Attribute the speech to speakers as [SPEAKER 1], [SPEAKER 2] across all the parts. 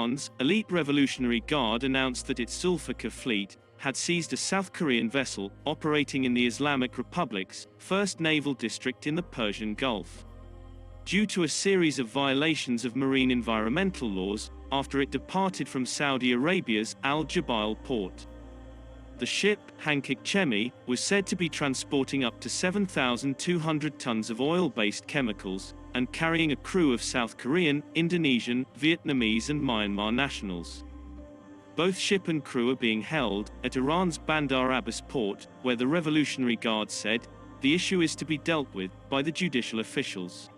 [SPEAKER 1] Iran's elite Revolutionary Guard announced that its Zulfiqar fleet had seized a South Korean vessel operating in the Islamic Republic's first naval district in the Persian Gulf, due to a series of violations of marine environmental laws after it departed from Saudi Arabia's Al-Jubail port. The ship, Hijacked, was said to be transporting up to 7,200 tons of oil-based chemicals and carrying a crew of South Korean, Indonesian, Vietnamese and Myanmar nationals. Both ship and crew are being held at Iran's Bandar Abbas port, where the Revolutionary Guard said the issue is to be dealt with by the judicial officials.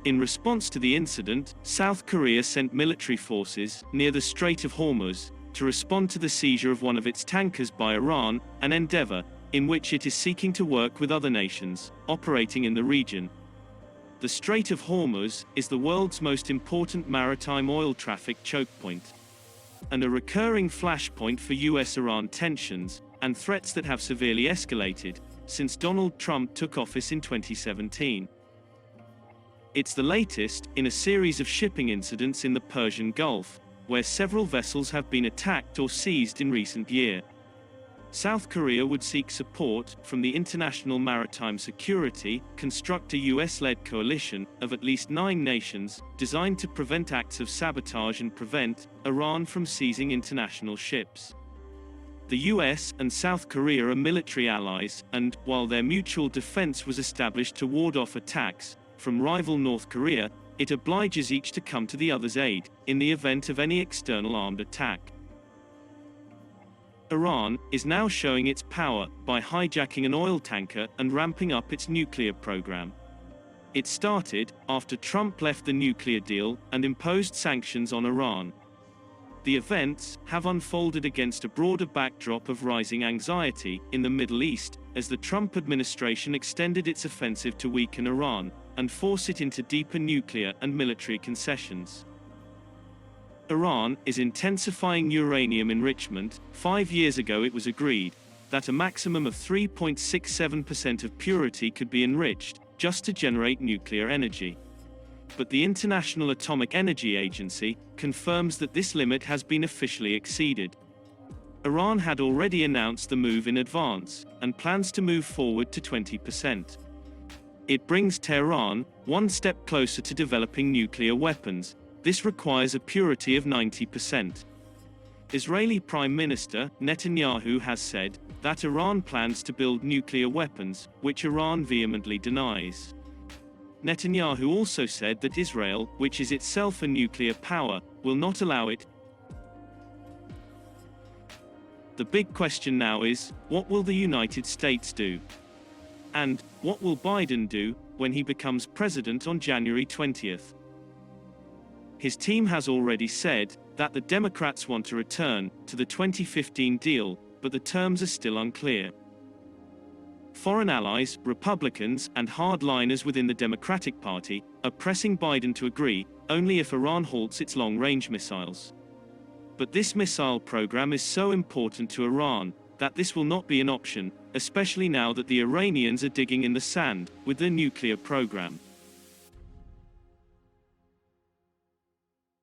[SPEAKER 1] In response to the incident, South Korea sent military forces near the Strait of Hormuz to respond to the seizure of one of its tankers by Iran, an endeavor in which it is seeking to work with other nations operating in the region. The Strait of Hormuz is the world's most important maritime oil traffic choke point, and a recurring flashpoint for US-Iran tensions and threats that have severely escalated since Donald Trump took office in 2017. It's the latest in a series of shipping incidents in the Persian Gulf, where several vessels have been attacked or seized in recent years. South Korea would seek support from the International Maritime Security, construct a US-led coalition of at least 9 nations, designed to prevent acts of sabotage and prevent Iran from seizing international ships. The US and South Korea are military allies, and, while their mutual defense was established to ward off attacks from rival North Korea, it obliges each to come to the other's aid in the event of any external armed attack. Iran is now showing its power by hijacking an oil tanker and ramping up its nuclear program. It started after Trump left the nuclear deal and imposed sanctions on Iran. The events have unfolded against a broader backdrop of rising anxiety in the Middle East as the Trump administration extended its offensive to weaken Iran and force it into deeper nuclear and military concessions. Iran is intensifying uranium enrichment. 5 years ago it was agreed that a maximum of 3.67% of purity could be enriched just to generate nuclear energy. But the International Atomic Energy Agency confirms that this limit has been officially exceeded. Iran had already announced the move in advance and plans to move forward to 20%. It brings Tehran one step closer to developing nuclear weapons. This requires a purity of 90%. Israeli Prime Minister Netanyahu has said that Iran plans to build nuclear weapons, which Iran vehemently denies. Netanyahu also said that Israel, which is itself a nuclear power, will not allow it. The big question now is, what will the United States do? And what will Biden do when he becomes president on January 20th? His team has already said that the Democrats want to return to the 2015 deal, but the terms are still unclear. Foreign allies, Republicans, and hardliners within the Democratic Party are pressing Biden to agree only if Iran halts its long-range missiles. But this missile program is so important to Iran that this will not be an option, especially now that the Iranians are digging in the sand with their nuclear program.